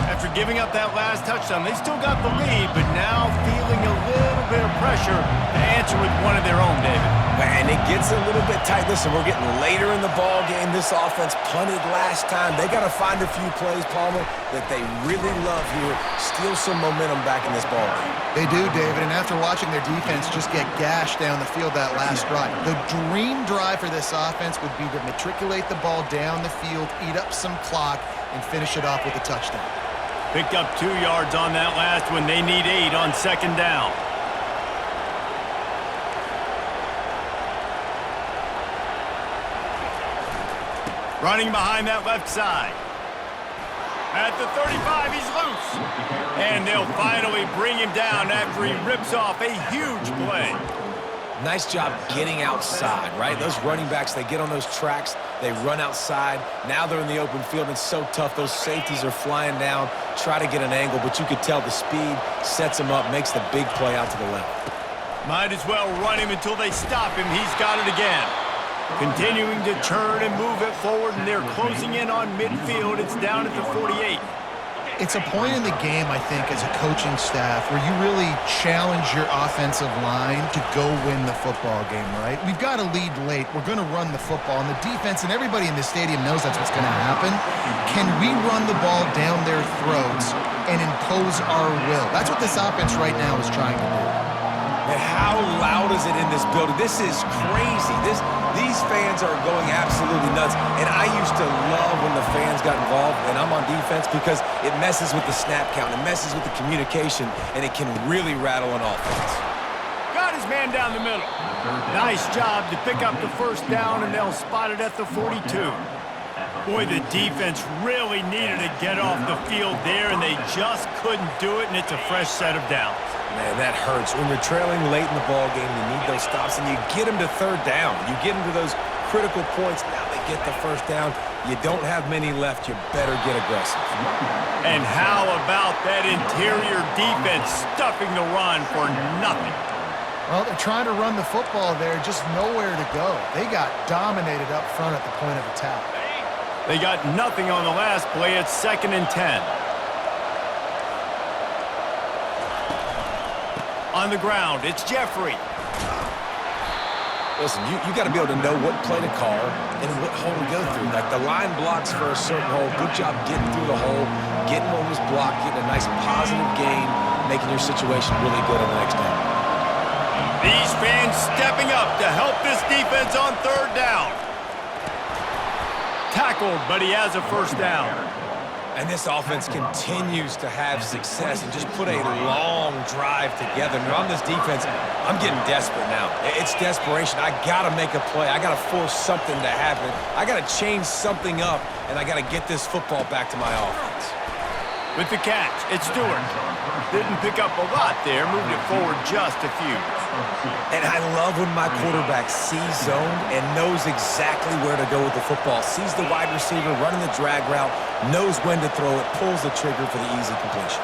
After giving up that last touchdown, they still got the lead, but now feeling a little bit of pressure to answer with one of their own, David. And it gets a little bit tight. Listen, we're getting later in the ball game. This offense punted last time. They got to find a few plays, Palmer, that they really love here. Steal some momentum back in this ball game. They do, David, and after watching their defense just get gashed down the field that last drive, the dream drive for this offense would be to matriculate the ball down the field, eat up some clock, and finish it off with a touchdown. Picked up 2 yards on that last one. They need 8 on second down. Running behind that left side. At the 35, he's loose. And they'll finally bring him down after he rips off a huge play. Nice job getting outside, right? Those running backs, they get on those tracks, they run outside. Now they're in the open field. It's so tough. Those safeties are flying down, try to get an angle, but you could tell the speed sets him up, makes the big play out to the left. Might as well run him until they stop him. He's got it again. Continuing to turn and move it forward, and they're closing in on midfield. It's down at the 48. It's a point in the game, I think, as a coaching staff where you really challenge your offensive line to go win the football game, right? We've got to lead late. We're going to run the football, and the defense and everybody in the stadium knows that's what's going to happen. Can we run the ball down their throats and impose our will? That's what this offense right now is trying to do. And how loud is it in this building? This is crazy. These fans are going absolutely nuts. And I used to love when the fans got involved, and I'm on defense, because it messes with the snap count. It messes with the communication, and it can really rattle an offense. Got his man down the middle. Nice job to pick up the first down, and they'll spot it at the 42. Boy, the defense really needed to get off the field there, and they just couldn't do it, and it's a fresh set of downs. Man, that hurts. When you're trailing late in the ball game, you need those stops, and you get them to third down. You get them to those critical points. Now they get the first down. You don't have many left. You better get aggressive. And how about that interior defense stuffing the run for nothing? Well, they're trying to run the football there, just nowhere to go. They got dominated up front at the point of attack. They got nothing on the last play. It's 2nd and 10. On the ground, it's Jeffrey. Listen, you got to be able to know what play to call and what hole to go through. Like, the line blocks for a certain hole. Good job getting through the hole, getting what was blocked, getting a nice positive gain, making your situation really good on the next down. These fans stepping up to help this defense on third down. Tackled, but he has a first down. And this offense continues to have success and just put a long drive together. And on this defense, I'm getting desperate now. It's desperation. I got to make a play. I got to force something to happen. I got to change something up, and I got to get this football back to my offense. With the catch, it's Stewart. Didn't pick up a lot there, moved it forward just a few. And I love when my quarterback sees zone and knows exactly where to go with the football. Sees the wide receiver running the drag route, knows when to throw it, pulls the trigger for the easy completion.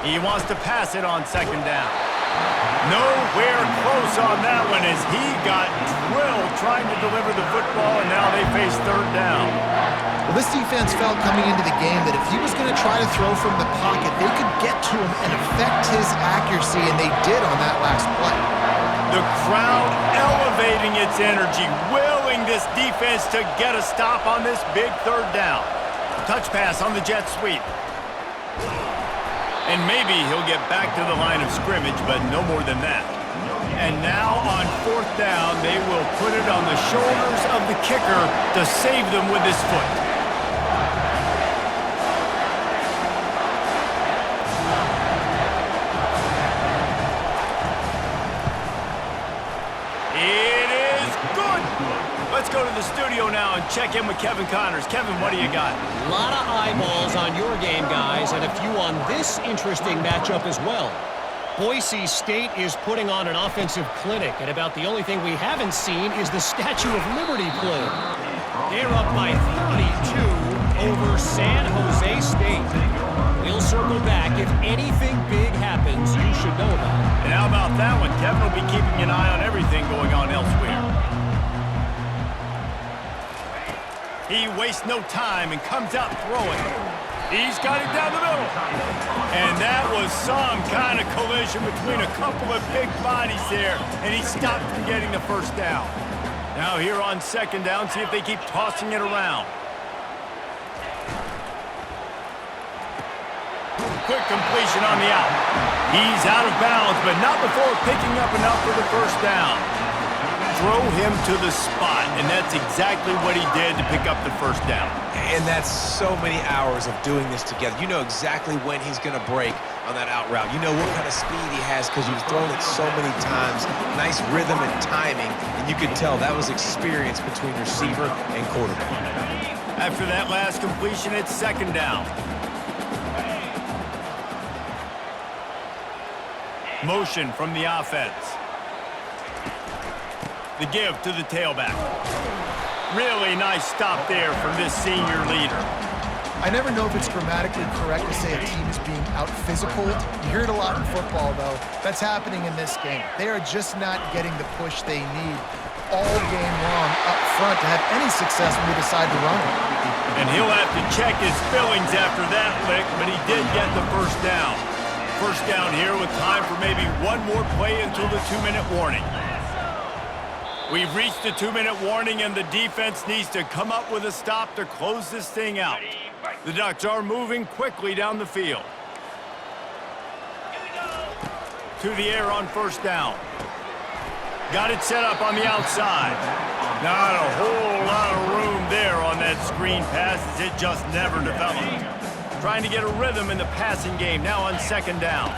He wants to pass it on second down. Nowhere close on that one as he got drilled trying to deliver the football, and now they face third down. Well, this defense felt coming into the game that if he was going to try to throw from the pocket, they could get to him and affect his accuracy, and they did on that last play. The crowd elevating its energy, willing this defense to get a stop on this big third down. Touch pass on the jet sweep. And maybe he'll get back to the line of scrimmage, but no more than that. And now on fourth down, they will put it on the shoulders of the kicker to save them with his foot. It is good. Let's go to the studio now and check in with Kevin Connors. Kevin, what do you got? A lot of eyeballs on your game, guys, and a few on this interesting matchup as well. Boise State is putting on an offensive clinic, and about the only thing we haven't seen is the Statue of Liberty play. They're up by 32 over San Jose State. We'll circle back. If anything big happens, you should know about it. And how about that one? Kevin will be keeping an eye on everything going on elsewhere. He wastes no time and comes out throwing. He's got it down the middle. And that was some kind of collision between a couple of big bodies there, and he stopped from getting the first down. Now here on second down, see if they keep tossing it around. Quick completion on the out. He's out of bounds, but not before picking up enough for the first down. throw him to the spot, and that's exactly what he did to pick up the first down. And that's so many hours of doing this together. You know exactly when he's going to break on that out route. You know what kind of speed he has because you've thrown it so many times. Nice rhythm and timing, and you can tell that was experience between receiver and quarterback. After that last completion, it's second down. Motion from the offense. The give to the tailback. Really nice stop there from this senior leader. I never know if it's grammatically correct to say a team is being out-physicaled. You hear it a lot in football, though. That's happening in this game. They are just not getting the push they need all game long up front to have any success when they decide to run it. And he'll have to check his feelings after that lick, but he did get the first down. First down here with time for maybe one more play until the 2-minute warning. We've reached the 2-minute warning, and the defense needs to come up with a stop to close this thing out. The Ducks are moving quickly down the field. To the air on first down. Got it set up on the outside. Not a whole lot of room there on that screen pass as it just never developed. Trying to get a rhythm in the passing game now on second down.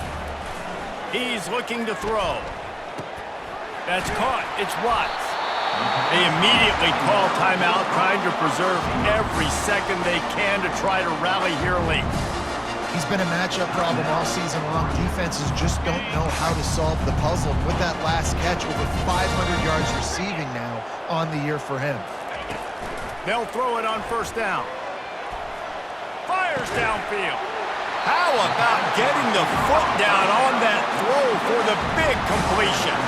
He's looking to throw. That's caught. It's Watts. They immediately call timeout, trying to preserve every second they can to try to rally here late. He's been a matchup problem all season long. Defenses just don't know how to solve the puzzle. With that last catch, over 500 yards receiving now on the year for him. They'll throw it on first down. Fires downfield. How about getting the foot down on that throw for the big completion?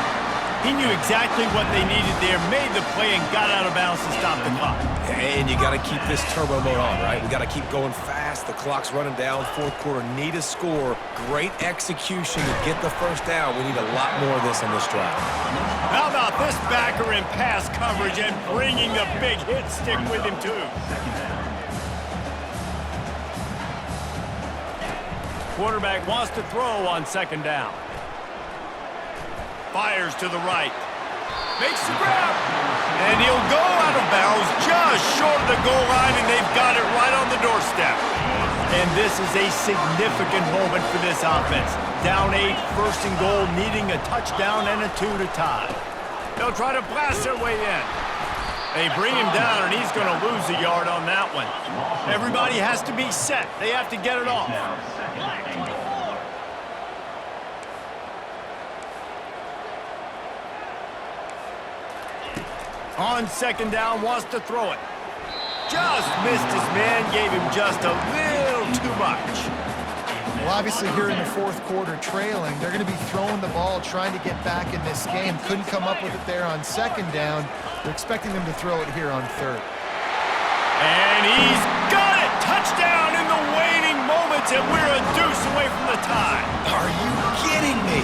He knew exactly what they needed there, made the play, and got out of bounds to stop the clock. And you got to keep this turbo mode on, right? We got to keep going fast. The clock's running down. Fourth quarter, need a score. Great execution to get the first down. We need a lot more of this on this drive. How about this backer in pass coverage and bringing the big hit stick with him, too? Quarterback wants to throw on second down. Fires to the right. Makes the grab. And he'll go out of bounds just short of the goal line, and they've got it right on the doorstep. And this is a significant moment for this offense. Down 8, first and goal, needing a touchdown and a 2 to tie. They'll try to blast their way in. They bring him down, and he's going to lose a yard on that one. Everybody has to be set. They have to get it off. On second down, wants to throw it. Just missed his man, gave him just a little too much. Well, obviously here in the fourth quarter trailing, they're going to be throwing the ball, trying to get back in this game. Couldn't come up with it there on second down. They're expecting them to throw it here on third. And he's got it! Touchdown in the waning moments, and we're a deuce away from the tie. Are you kidding me?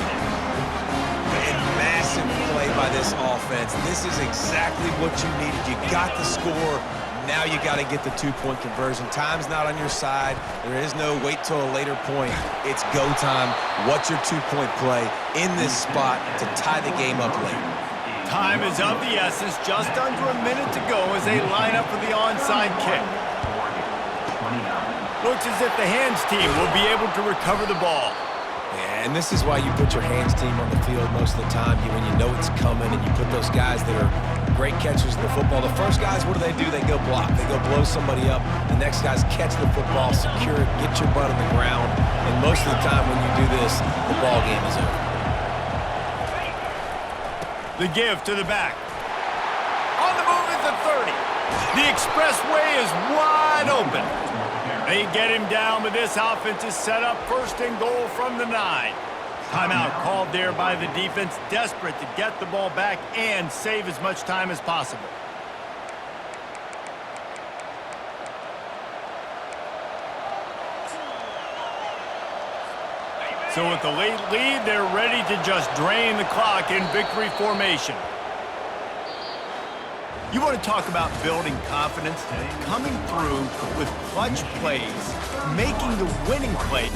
And massive play by this offense. This is exactly what you needed. You got the score. Now you got to get the 2-point conversion. Time's not on your side. There is no wait till a later point. It's go time. What's your 2-point play in this spot to tie the game up late? Time is of the essence. Just under a minute to go as they line up for the onside kick. Looks as if the hands team will be able to recover the ball. Yeah, and this is why you put your hands team on the field most of the time. When you know it's coming and you put those guys that are great catchers of the football. The first guys, what do? They go block. They go blow somebody up. The next guys catch the football, secure it, get your butt on the ground. And most of the time when you do this, the ball game is over. The give to the back. On the move at the 30. The expressway is wide open. They get him down, but this offense is set up first and goal from the 9. Timeout called there by the defense, desperate to get the ball back and save as much time as possible. So with the late lead, they're ready to just drain the clock in victory formation. You want to talk about building confidence? Coming through with clutch plays, making the winning play.